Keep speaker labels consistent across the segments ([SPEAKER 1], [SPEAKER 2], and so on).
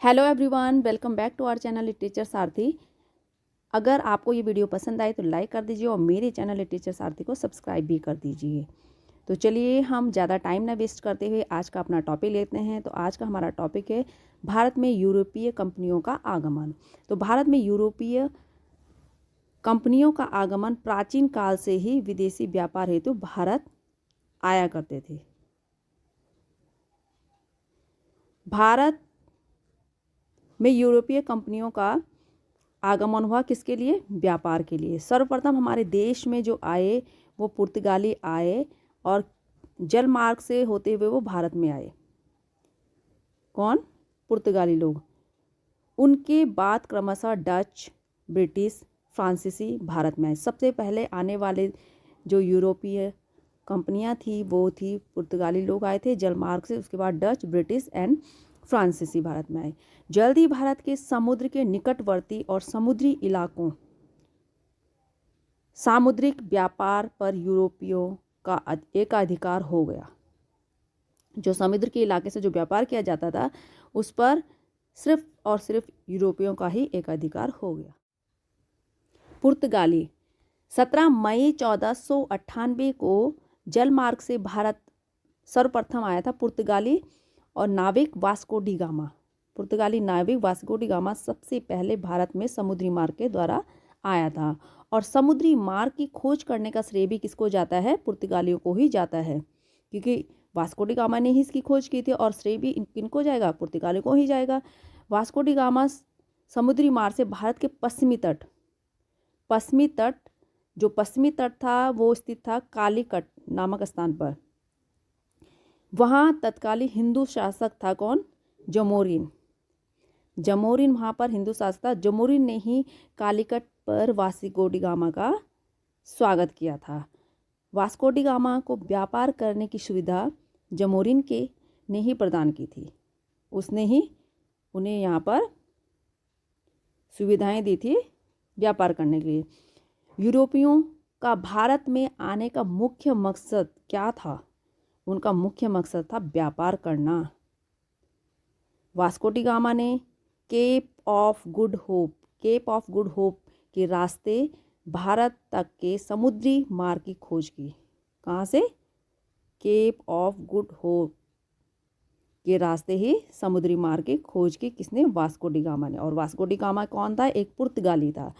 [SPEAKER 1] Hello everyone, welcome back to our channel literature Sarathi. अगर आपको ये वीडियो पसंद आए तो लाइक कर दीजिए और मेरे चैनल लिटरेचर सारथी को सब्सक्राइब भी कर दीजिए। तो चलिए हम ज़्यादा टाइम ना वेस्ट करते हुए आज का अपना टॉपिक लेते हैं। तो आज का हमारा टॉपिक है भारत में यूरोपीय कंपनियों का आगमन। तो भारत में यूरोपीय कंपनियों का आगमन प्राचीन काल से ही विदेशी व्यापार हेतु भारत आया करते थे। भारत में यूरोपीय कंपनियों का आगमन हुआ किसके लिए? व्यापार के लिए। सर्वप्रथम हमारे देश में जो आए वो पुर्तगाली आए और जल मार्ग से होते हुए वो भारत में आए। कौन? पुर्तगाली लोग। उनके बाद क्रमशः डच, ब्रिटिश, फ्रांसीसी भारत में आए। सबसे पहले आने वाले जो यूरोपीय कंपनियां थी वो थी पुर्तगाली लोग आए थे जल मार्ग से। उसके बाद डच, ब्रिटिश एंड फ्रांसीसी भारत में आए। जल्द ही भारत के समुद्र के निकटवर्ती और समुद्री इलाकों सामुद्रिक व्यापार पर यूरोपियों का एकाधिकार हो गया। जो समुद्र के इलाके से जो व्यापार किया जाता था उस पर सिर्फ और सिर्फ यूरोपियों का ही एकाधिकार हो गया। पुर्तगाली 17 मई 1498 को जल मार्ग से भारत सर्वप्रथम आया था। पुर्तगाली और नाविक वास्को डी गामा। पुर्तगाली नाविक वास्को डी गामा सबसे पहले भारत में समुद्री मार्ग के द्वारा आया था। और समुद्री मार्ग की खोज करने का श्रेय भी किसको जाता है? पुर्तगालियों को ही जाता है, क्योंकि वास्को डी गामा ने ही इसकी खोज की थी और श्रेय भी किनको जाएगा? पुर्तगालियों को ही जाएगा। वास्को डी गामा समुद्री मार्ग से भारत के पश्चिमी तट जो पश्चिमी तट था वो स्थित था कालीकट नामक स्थान पर। वहाँ तत्कालीन हिंदू शासक था कौन? जमोरिन वहाँ पर हिंदू शासक था। जमोरिन ने ही कालीकट पर वास्को डी गामा का स्वागत किया था। वास्को डी गामा को व्यापार करने की सुविधा जमोरिन के ने ही प्रदान की थी। उसने ही उन्हें यहाँ पर सुविधाएं दी थी व्यापार करने के लिए। यूरोपियों का भारत में आने का मुख्य मकसद क्या था? उनका मुख्य मकसद था व्यापार करना। वास्को डी गामा ने केप ऑफ गुड होप के रास्ते भारत तक के समुद्री मार्ग की खोज की। कहाँ से? केप ऑफ गुड होप के रास्ते ही समुद्री मार्ग की खोज की। किसने? वास्को डी गामा ने। और वास्को डी गामा कौन था? एक पुर्तगाली था।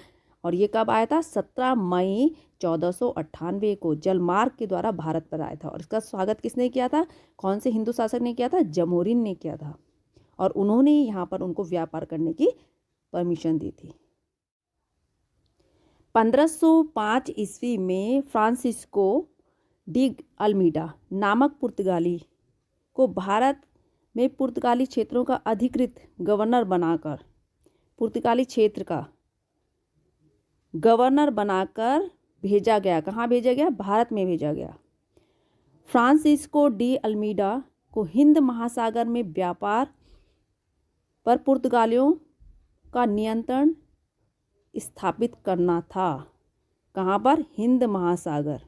[SPEAKER 1] और ये कब आया था? 17 मई 1498 को जलमार्ग के द्वारा भारत पर आया था। और इसका स्वागत किसने किया था? कौन से हिंदू शासक ने किया था? जमोरिन ने किया था। और उन्होंने यहाँ पर उनको व्यापार करने की परमिशन दी थी। 1505 ईस्वी में फ्रांसिस्को डी अल्मीडा नामक पुर्तगाली को भारत में पुर्तगाली क्षेत्रों का अधिकृत गवर्नर बनाकर पुर्तगाली क्षेत्र का गवर्नर बनाकर भेजा गया। कहाँ भेजा गया? भारत में भेजा गया। फ्रांसिस्को डी अल्मीडा को हिंद महासागर में व्यापार पर पुर्तगालियों का नियंत्रण स्थापित करना था। कहाँ पर? हिंद महासागर।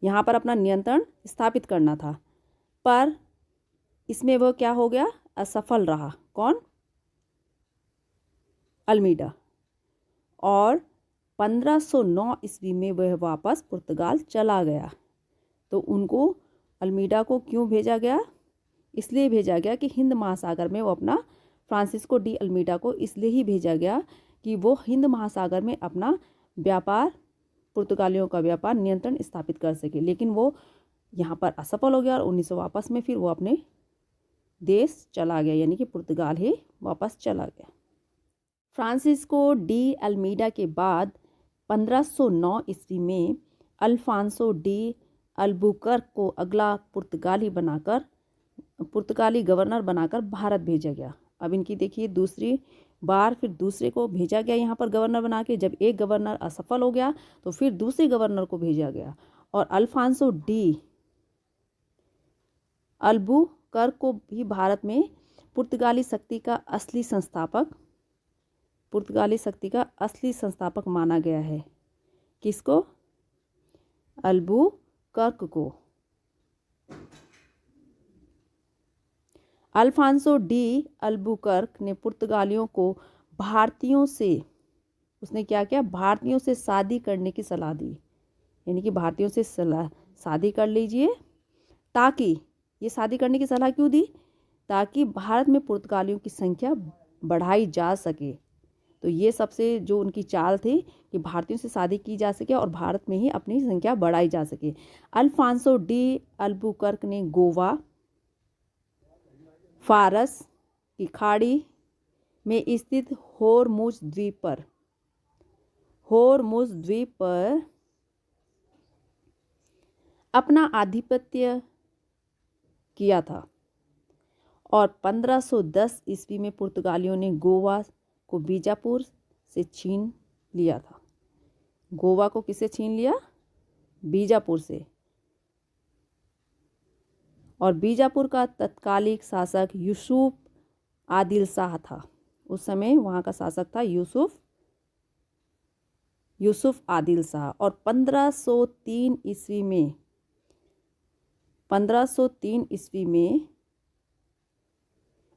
[SPEAKER 1] यहाँ पर अपना नियंत्रण स्थापित करना था, पर इसमें वह क्या हो गया? असफल रहा। कौन? अल्मीडा। और 1509 ईस्वी में वह वापस पुर्तगाल चला गया। तो उनको अल्मीडा को क्यों भेजा गया? इसलिए भेजा गया कि हिंद महासागर में वो अपना फ्रांसिस्को डी अल्मीडा को इसलिए ही भेजा गया कि वो हिंद महासागर में अपना व्यापार, पुर्तगालियों का व्यापार नियंत्रण स्थापित कर सके। लेकिन वो यहाँ पर असफल हो गया और 1900 वापस में फिर वो अपने देश चला गया, यानी कि पुर्तगाल ही वापस चला गया। फ्रांसिस्को डी अल्मीडा के बाद 1509 ईस्वी में अल्फांसो डी अल्बुकर्क को अगला पुर्तगाली गवर्नर बनाकर भारत भेजा गया। अब इनकी देखिए दूसरी बार फिर दूसरे को भेजा गया यहाँ पर गवर्नर बना के। जब एक गवर्नर असफल हो गया तो फिर दूसरे गवर्नर को भेजा गया। और अल्फांसो डी अल्बुकर्क को भी भारत में पुर्तगाली शक्ति का असली संस्थापक माना गया है। किसको? अल्बुकर्क को। अल्फांसो डी अल्बुकर्क ने पुर्तगालियों को भारतीयों से, उसने क्या किया, भारतीयों से शादी करने की सलाह दी, यानी कि भारतीयों से शादी कर लीजिए, ताकि, ये शादी करने की सलाह क्यों दी, ताकि भारत में पुर्तगालियों की संख्या बढ़ाई जा सके। तो ये सबसे जो उनकी चाल थी कि भारतीयों से शादी की जा सके और भारत में ही अपनी संख्या बढ़ाई जा सके। अल्फांसो डी अल्बुकर्क ने गोवा, फारस की खाड़ी में स्थित होरमुज द्वीप पर अपना आधिपत्य किया था और 1510 ईस्वी में पुर्तगालियों ने गोवा को बीजापुर से छीन लिया था। गोवा को किससे छीन लिया, बीजापुर से। और बीजापुर का तत्कालीन शासक यूसुफ आदिल शाह था। उस समय वहाँ का शासक था यूसुफ आदिल शाह। और 1503 ईस्वी में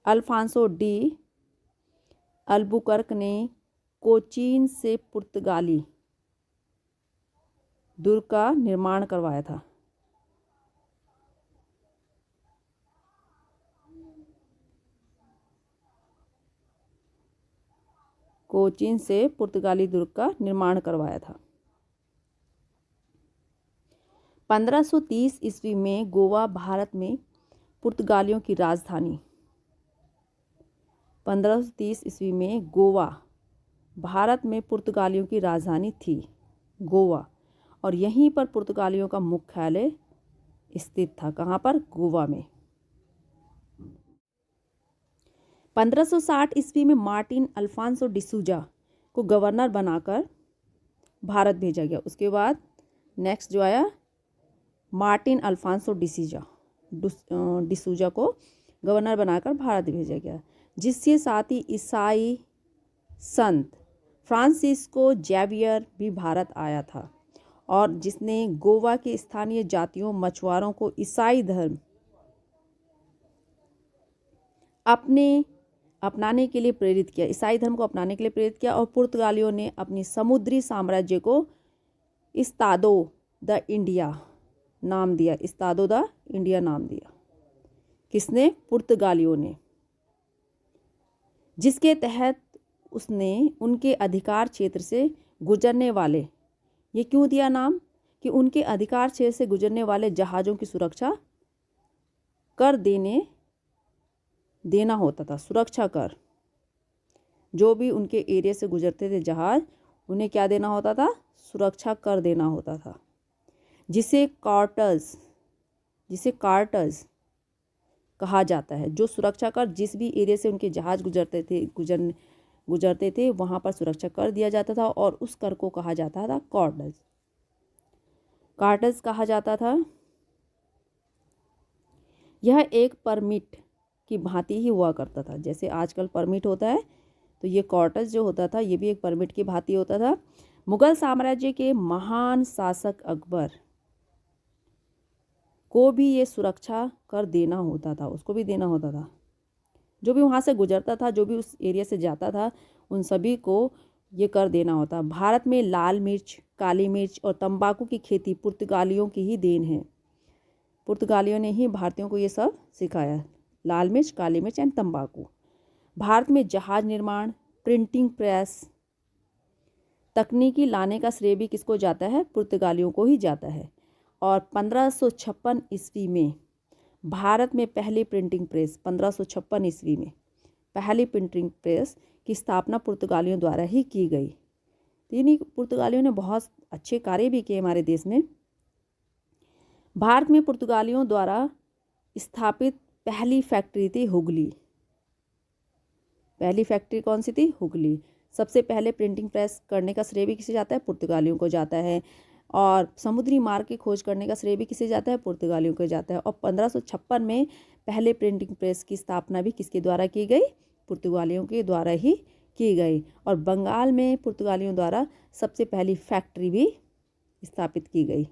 [SPEAKER 1] अल्फांसो डी अल्बुकर्क ने कोचीन से पुर्तगाली दुर्ग का निर्माण करवाया था। कोचीन से पुर्तगाली दुर्ग का निर्माण करवाया था। 1530 ईस्वी में गोवा भारत में पुर्तगालियों की राजधानी 1530 ईस्वी में गोवा भारत में पुर्तगालियों की राजधानी थी, गोवा। और यहीं पर पुर्तगालियों का मुख्यालय स्थित था। कहाँ पर, गोवा में। 1560 ईस्वी में मार्टिन अल्फांसो डिसूजा को गवर्नर बनाकर भारत भेजा गया। उसके बाद नेक्स्ट जो आया, मार्टिन अल्फांसो डिसूजा को गवर्नर बनाकर भारत भेजा गया, जिसके साथ ही ईसाई संत फ्रांसिस्को जेवियर भी भारत आया था और जिसने गोवा के स्थानीय जातियों मछुआरों को ईसाई धर्म अपनाने के लिए प्रेरित किया, ईसाई धर्म को अपनाने के लिए प्रेरित किया। और पुर्तगालियों ने अपनी समुद्री साम्राज्य को इस्तादो द इंडिया नाम दिया, इस्तादो द इंडिया नाम दिया। किसने, पुर्तगालियों ने, जिसके तहत उसने उनके अधिकार क्षेत्र से गुजरने वाले, ये क्यों दिया नाम, कि उनके अधिकार क्षेत्र से गुजरने वाले जहाज़ों की सुरक्षा कर देना होता था। सुरक्षा कर, जो भी उनके एरिया से गुजरते थे जहाज़, उन्हें क्या देना होता था, सुरक्षा कर देना होता था, जिसे कार्टर्स कहा जाता है। जो सुरक्षा कर जिस भी एरिया से उनके जहाज़ गुजरते थे वहाँ पर सुरक्षा कर दिया जाता था और उस कर को कहा जाता था कार्टर्स कहा जाता था। यह एक परमिट की भांति ही हुआ करता था। जैसे आजकल परमिट होता है, तो ये कार्टर्स जो होता था ये भी एक परमिट की भांति होता था। मुगल साम्राज्य के महान शासक अकबर को भी ये सुरक्षा कर देना होता था, उसको भी देना होता था। जो भी वहाँ से गुजरता था, जो भी उस एरिया से जाता था, उन सभी को ये कर देना होता। भारत में लाल मिर्च, काली मिर्च और तंबाकू की खेती पुर्तगालियों की ही देन है। पुर्तगालियों ने ही भारतीयों को ये सब सिखाया, लाल मिर्च, काली मिर्च एंड तंबाकू। भारत में जहाज निर्माण, प्रिंटिंग प्रेस तकनीकी लाने का श्रेय भी किसको जाता है, पुर्तगालियों को ही जाता है। और 1556 ईस्वी में भारत में पहली प्रिंटिंग प्रेस, 1556 ईस्वी में पहली प्रिंटिंग प्रेस की स्थापना पुर्तगालियों द्वारा ही की गई। इन्हीं पुर्तगालियों ने बहुत अच्छे कार्य भी किए हमारे देश में। भारत में पुर्तगालियों द्वारा स्थापित पहली फैक्ट्री थी हुगली। पहली फैक्ट्री कौन सी थी, हुगली। सबसे पहले प्रिंटिंग प्रेस करने का श्रेय भी किसे जाता है, पुर्तगालियों को जाता है। और समुद्री मार्ग की खोज करने का श्रेय भी किसे जाता है, पुर्तगालियों को जाता है। और 1556 में पहले प्रिंटिंग प्रेस की स्थापना भी किसके द्वारा की गई, पुर्तगालियों के द्वारा ही की गई। और बंगाल में पुर्तगालियों द्वारा सबसे पहली फैक्ट्री भी स्थापित की गई।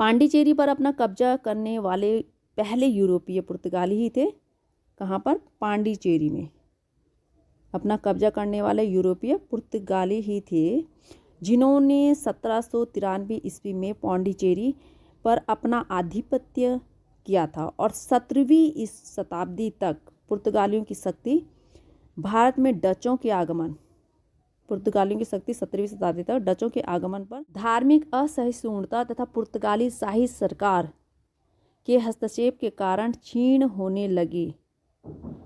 [SPEAKER 1] पांडिचेरी पर अपना कब्जा करने वाले पहले यूरोपीय पुर्तगाली ही थे। कहाँ पर? पांडिचेरी में अपना कब्जा करने वाले यूरोपीय पुर्तगाली ही थे, जिन्होंने 1793 ईस्वी में पांडिचेरी पर अपना आधिपत्य किया था और 17वीं शताब्दी तक पुर्तगालियों की शक्ति भारत में डचों के आगमन 17वीं शताब्दी तक डचों के आगमन पर धार्मिक असहिष्णुता तथा पुर्तगाली शाही सरकार के हस्तक्षेप के कारण क्षीण होने लगी।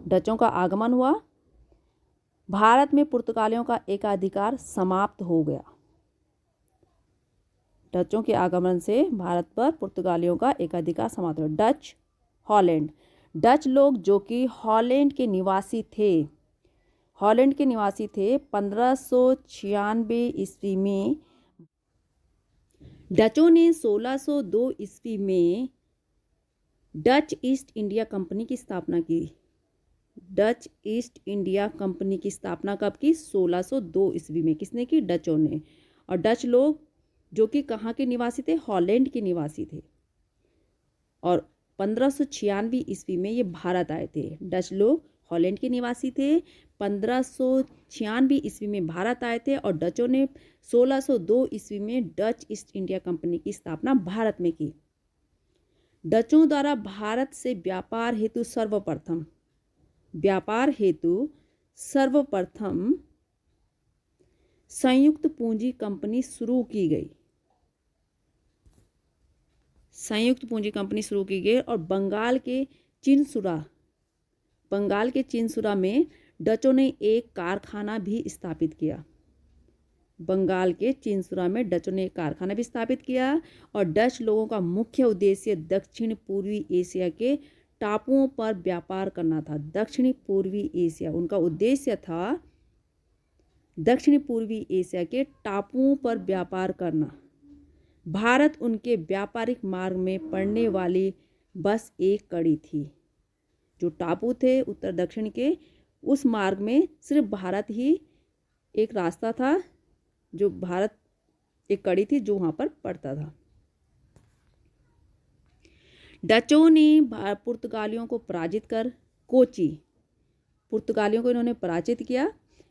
[SPEAKER 1] डचों का आगमन हुआ, भारत में पुर्तगालियों का एकाधिकार समाप्त हो गया। डचों के आगमन से भारत पर पुर्तगालियों का एकाधिकार समाप्त हो गया। डच हॉलैंड, डच लोग जो कि हॉलैंड के निवासी थे 1596 ईस्वी में डचों ने 1602 ईस्वी में डच ईस्ट इंडिया कंपनी की स्थापना की। डच ईस्ट इंडिया कंपनी की स्थापना कब की? 1602 ईस्वी में। किसने की? डचों ने। और डच लोग जो कि कहाँ के निवासी थे? हॉलैंड के निवासी थे। और 1596 ईस्वी में ये भारत आए थे। डच लोग हॉलैंड के निवासी थे, 1596 ईस्वी में भारत आए थे और डचों ने 1602 ईस्वी में डच ईस्ट इंडिया कंपनी की स्थापना भारत में की। डचों द्वारा भारत से व्यापार हेतु सर्वप्रथम संयुक्त पूंजी कंपनी शुरू की गई। और बंगाल के चिनसुरा में डचों ने एक कारखाना भी स्थापित किया। और डच लोगों का मुख्य उद्देश्य दक्षिण पूर्वी एशिया के टापुओं पर व्यापार करना था। दक्षिण पूर्वी एशिया उनका उद्देश्य था, दक्षिण पूर्वी एशिया के टापुओं पर व्यापार करना। भारत उनके व्यापारिक मार्ग में पड़ने वाली बस एक कड़ी थी। जो टापू थे उत्तर दक्षिण के, उस मार्ग में सिर्फ भारत ही एक रास्ता था, जो भारत एक कड़ी थी जो वहाँ पर पड़ता था। डचों ने पुर्तगालियों को पराजित कर पुर्तगालियों को इन्होंने पराजित किया,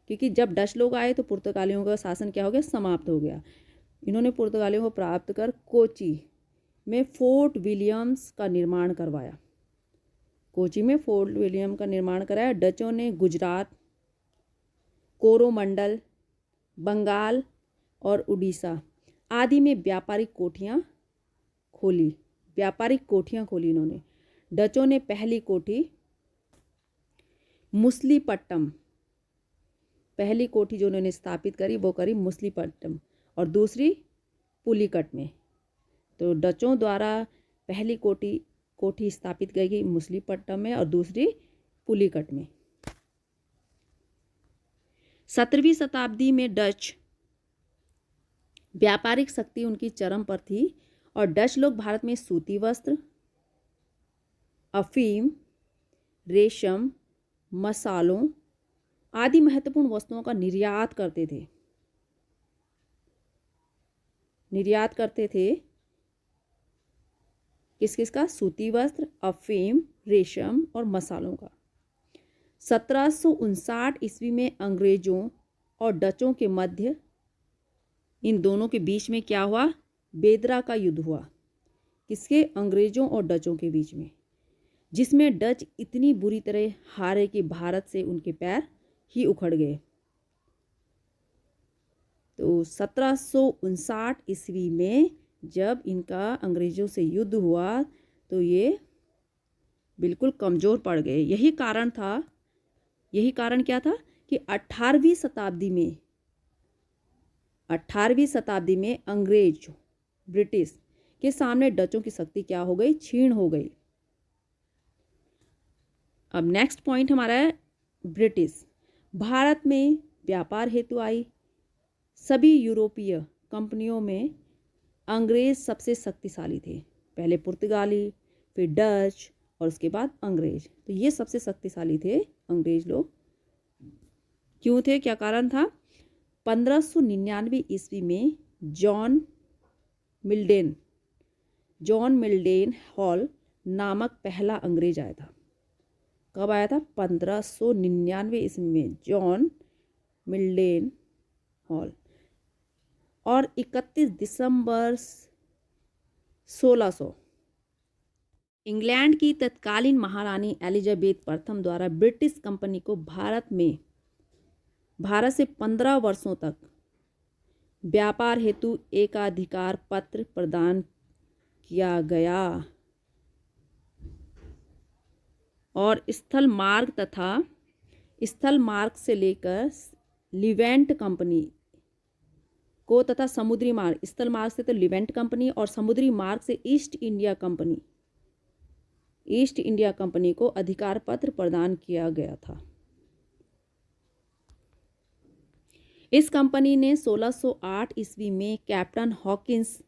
[SPEAKER 1] क्योंकि जब डच लोग आए तो पुर्तगालियों का शासन क्या हो गया? समाप्त हो गया। इन्होंने पुर्तगालियों को प्राप्त कर कोची में फोर्ट विलियम्स का निर्माण करवाया। डचों ने गुजरात, कोरोमंडल, बंगाल और उड़ीसा आदि में व्यापारिक कोठियाँ खोली इन्होंने। डचों ने पहली कोठी जो उन्होंने स्थापित करी वो करी मुसलीपट्टम और दूसरी पुलिकट में। तो डचों द्वारा पहली कोठी स्थापित की गई मुसलीपट्टम में और दूसरी पुलिकट में। 17वीं शताब्दी में डच व्यापारिक शक्ति उनकी चरम पर थी और डच लोग भारत में सूती वस्त्र, अफीम, रेशम, मसालों आदि महत्वपूर्ण वस्तुओं का निर्यात करते थे। किसका? सूती वस्त्र, अफीम, रेशम और मसालों का। 1759 ईस्वी में अंग्रेजों और डचों के मध्य, इन दोनों के बीच में क्या हुआ? बेदरा का युद्ध हुआ। किसके? अंग्रेजों और डचों के बीच में, जिसमें डच इतनी बुरी तरह हारे कि भारत से उनके पैर ही उखड़ गए। तो 1759 ईस्वी में जब इनका अंग्रेजों से युद्ध हुआ तो ये बिल्कुल कमज़ोर पड़ गए। यही कारण क्या था कि 18वीं शताब्दी में अंग्रेज, ब्रिटिश के सामने डचों की शक्ति क्या हो गई? क्षीण हो गई। अब नेक्स्ट पॉइंट हमारा है ब्रिटिश भारत में व्यापार हेतु आई। सभी यूरोपीय कंपनियों में अंग्रेज सबसे शक्तिशाली थे। पहले पुर्तगाली, फिर डच और उसके बाद अंग्रेज। तो ये सबसे शक्तिशाली थे अंग्रेज लोग। क्यों थे? क्या कारण था? 1599 ईस्वी में जॉन मिल्डेन जॉन मिल्डेन हॉल नामक पहला अंग्रेज आया था। कब आया था? 1599 ईस्वी में जॉन मिल्डेन हॉल। और 31 दिसंबर 1600 इंग्लैंड की तत्कालीन महारानी एलिजाबेथ प्रथम द्वारा ब्रिटिश कंपनी को भारत से 15 वर्षों तक व्यापार हेतु एकाधिकार पत्र प्रदान किया गया और स्थल मार्ग से लेकर लिवेंट कंपनी को तथा समुद्री मार्ग, स्थल मार्ग से तो लिवेंट कंपनी और समुद्री मार्ग से ईस्ट इंडिया कंपनी को अधिकार पत्र प्रदान किया गया था। इस कंपनी ने 1608 ईस्वी में कैप्टन हॉकिंस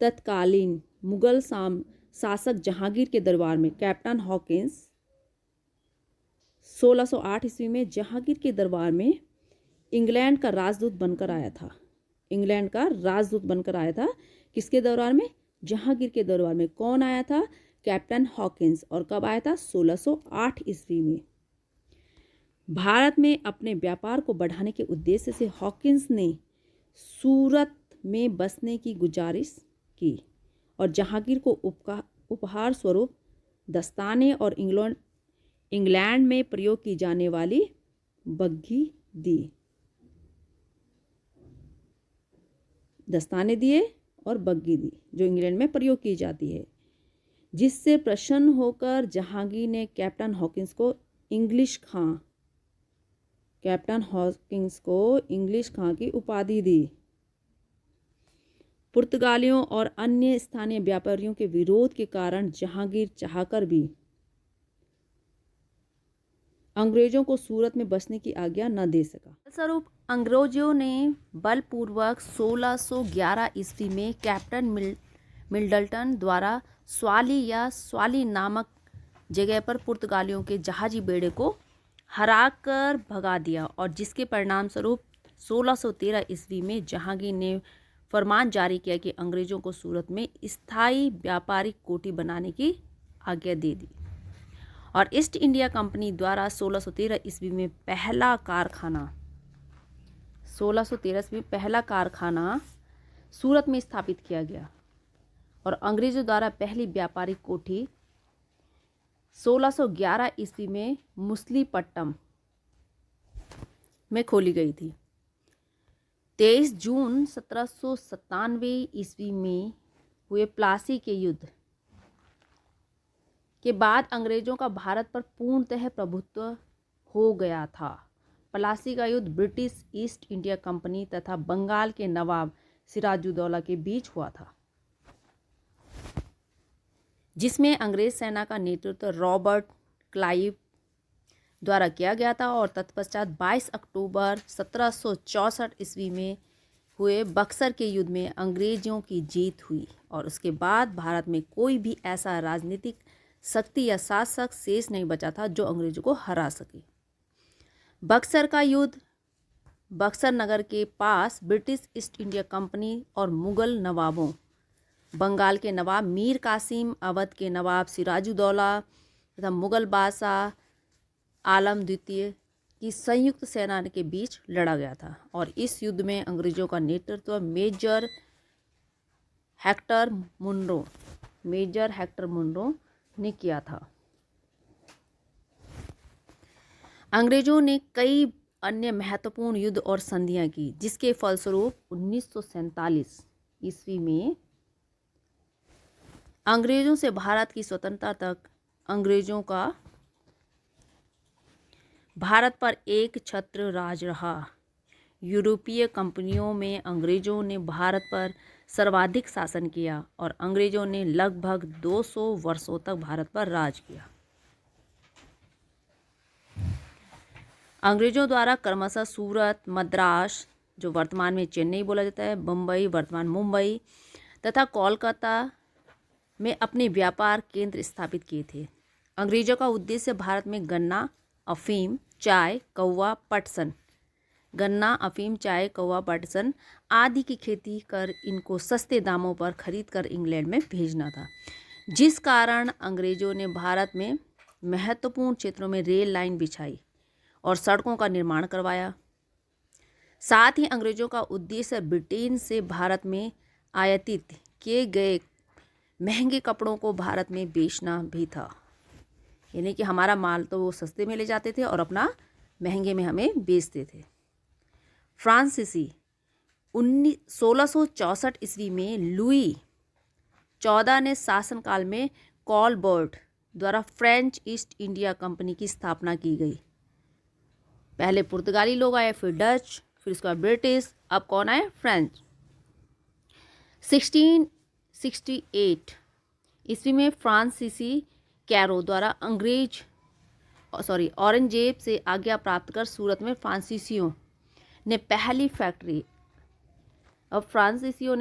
[SPEAKER 1] तत्कालीन मुगल शासक जहांगीर के दरबार में 1608 ईस्वी में जहांगीर के दरबार में इंग्लैंड का राजदूत बनकर आया था। किसके दरबार में? जहांगीर के दरबार में। कौन आया था? Captain Hawkins. और कब आया था? 1608 ईस्वी में। भारत में अपने व्यापार को बढ़ाने के उद्देश्य से हॉकिंस ने सूरत में बसने की गुजारिश की और जहांगीर को उपहार स्वरूप दस्ताने और इंग्लैंड में प्रयोग की जाने वाली बग्घी दी। दस्ताने दिए और बग्घी दी जो इंग्लैंड में प्रयोग की जाती है, जिससे प्रसन्न होकर जहांगीर ने कैप्टन हॉकिंस को इंग्लिश खां की उपाधि दी। पुर्तगालियों और अन्य स्थानीय व्यापारियों के विरोध के कारण जहांगीर चाहकर भी अंग्रेजों को सूरत में बसने की आज्ञा न दे सका। फलस्वरूप अंग्रेजों ने बलपूर्वक 1611 ईस्वी में कैप्टन मिडलटन द्वारा स्वाली नामक जगह पर पुर्तगालियों के जहाजी बेड़े को हराकर भगा दिया और जिसके परिणाम स्वरूप 1613 ईस्वी में जहांगीर ने फरमान जारी किया कि अंग्रेजों को सूरत में स्थायी व्यापारिक कोठी बनाने की आज्ञा दे दी और ईस्ट इंडिया कंपनी द्वारा 1613 ईस्वी में पहला कारखाना सूरत में स्थापित किया गया और अंग्रेजों द्वारा पहली व्यापारिक कोठी 1611 ईस्वी में मुसलीपट्टनम में खोली गई थी। 23 जून 1797 ईस्वी में हुए प्लासी के युद्ध के बाद अंग्रेजों का भारत पर पूर्णतः प्रभुत्व हो गया था। प्लासी का युद्ध ब्रिटिश ईस्ट इंडिया कंपनी तथा बंगाल के नवाब सिराजुद्दौला के बीच हुआ था, जिसमें अंग्रेज सेना का नेतृत्व रॉबर्ट क्लाइव द्वारा किया गया था और तत्पश्चात 22 अक्टूबर 1764 ईस्वी में हुए बक्सर के युद्ध में अंग्रेजों की जीत हुई और उसके बाद भारत में कोई भी ऐसा राजनीतिक शक्ति या शासक शेष नहीं बचा था जो अंग्रेजों को हरा सके। बक्सर का युद्ध बक्सर नगर के पास ब्रिटिश ईस्ट इंडिया कंपनी और मुगल नवाबों, बंगाल के नवाब मीर कासिम, अवध के नवाब सिराजुद्दौला तथा मुगल बादशाह आलम द्वितीय की संयुक्त सेना के बीच लड़ा गया था और इस युद्ध में अंग्रेजों का नेतृत्व मेजर हेक्टर मुनरो ने किया था। अंग्रेजों ने कई अन्य महत्वपूर्ण युद्ध और संधियां की, जिसके फलस्वरूप 1947 ईस्वी में अंग्रेजों से भारत की स्वतंत्रता तक अंग्रेजों का भारत पर एक छत्र राज रहा। यूरोपीय कंपनियों में अंग्रेजों ने भारत पर सर्वाधिक शासन किया और अंग्रेजों ने लगभग 200 वर्षों तक भारत पर राज किया। अंग्रेजों द्वारा क्रमशः सूरत, मद्रास जो वर्तमान में चेन्नई बोला जाता है, बम्बई वर्तमान मुंबई तथा कोलकाता में अपने व्यापार केंद्र स्थापित किए थे। अंग्रेजों का उद्देश्य भारत में गन्ना, अफीम, चाय, कौवा, पटसन गन्ना, अफीम, चाय, कौवा, पटसन आदि की खेती कर इनको सस्ते दामों पर खरीद कर इंग्लैंड में भेजना था, जिस कारण अंग्रेजों ने भारत में महत्वपूर्ण क्षेत्रों में रेल लाइन बिछाई और सड़कों का निर्माण करवाया। साथ ही अंग्रेजों का उद्देश्य ब्रिटेन से भारत में आयातित किए गए महंगे कपड़ों को भारत में बेचना भी था, यानी कि हमारा माल तो वो सस्ते में ले जाते थे और अपना महंगे में हमें बेचते थे। फ्रांसीसी 1664 ईस्वी में लुई 14 ने शासनकाल में कॉलबर्ट द्वारा फ्रेंच ईस्ट इंडिया कंपनी की स्थापना की गई। पहले पुर्तगाली लोग आए, फिर डच, फिर उसके बाद ब्रिटिश, अब कौन आए? फ्रेंच। 1668 ईस्वी में फ्रांसीसी कैरो द्वारा औरंगजेब से आज्ञा प्राप्त कर सूरत में फ्रांसीसियों ने पहली फैक्ट्री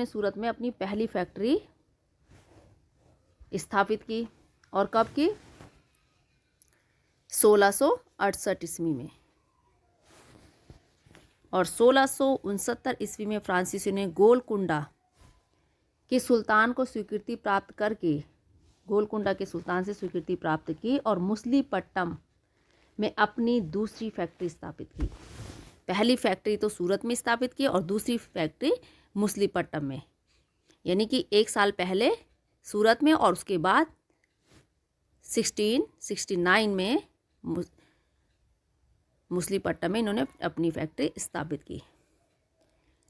[SPEAKER 1] सूरत में अपनी पहली फैक्ट्री स्थापित की। और कब की? 1668 ईस्वी में। और 1669 ईस्वी में फ्रांसीसियों ने गोलकुंडा के सुल्तान से स्वीकृति प्राप्त की और मुसलीपट्टम में अपनी दूसरी फैक्ट्री स्थापित की। पहली फैक्ट्री तो सूरत में स्थापित की और दूसरी फैक्ट्री मुसलीपट्टम में, यानी कि 1 साल पहले सूरत में और उसके बाद 1669 में मुसलीपट्टम में इन्होंने अपनी फैक्ट्री स्थापित की।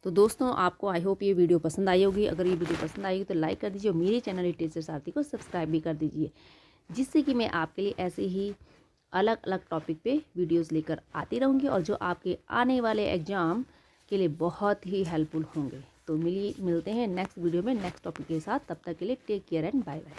[SPEAKER 1] तो दोस्तों, आपको आई होप ये वीडियो पसंद आई होगी। अगर ये वीडियो पसंद आएगी तो लाइक कर दीजिए और मेरे चैनल लिटरेचर सारथी को सब्सक्राइब भी कर दीजिए, जिससे कि मैं आपके लिए ऐसे ही अलग अलग टॉपिक पे वीडियोस लेकर आती रहूँगी और जो आपके आने वाले एग्ज़ाम के लिए बहुत ही हेल्पफुल होंगे। तो मिलते हैं नेक्स्ट वीडियो में नेक्स्ट टॉपिक के साथ। तब तक के लिए take care and bye bye.